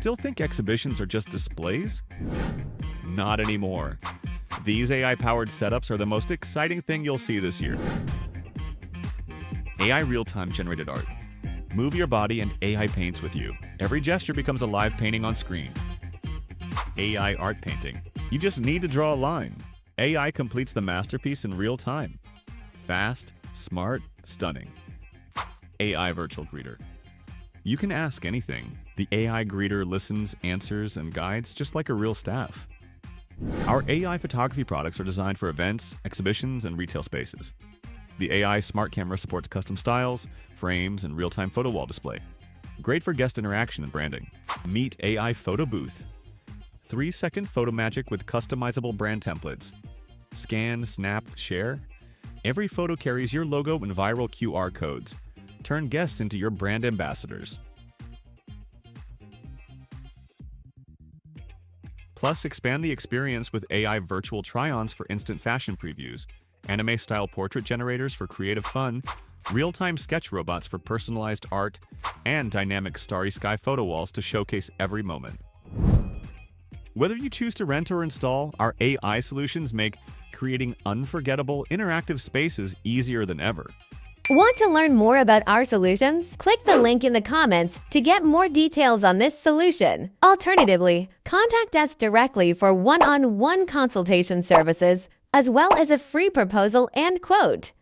Still think exhibitions are just displays? Not anymore. These AI-powered setups are the most exciting thing you'll see this year. AI real-time generated art. Move your body and AI paints with you. Every gesture becomes a live painting on screen. AI art painting. You just need to draw a line. AI completes the masterpiece in real time. Fast, smart, stunning. AI virtual greeter. You can ask anything. The AI greeter listens, answers, and guides just like a real staff. Our AI photography products are designed for events, exhibitions, and retail spaces. The AI smart camera supports custom styles, frames, and real-time photo wall display. Great for guest interaction and branding. Meet AI Photobooth. 3-second photo magic with customizable brand templates. Scan, snap, share. Every photo carries your logo and viral QR codes. Turn guests into your brand ambassadors. Plus, expand the experience with AI virtual try-ons for instant fashion previews, anime-style portrait generators for creative fun, real-time sketch robots for personalized art, and dynamic starry sky photo walls to showcase every moment. Whether you choose to rent or install, our AI solutions make creating unforgettable, interactive spaces easier than ever. Want to learn more about our solutions? Click the link in the comments to get more details on this solution. Alternatively, contact us directly for one-on-one consultation services, as well as a free proposal and quote.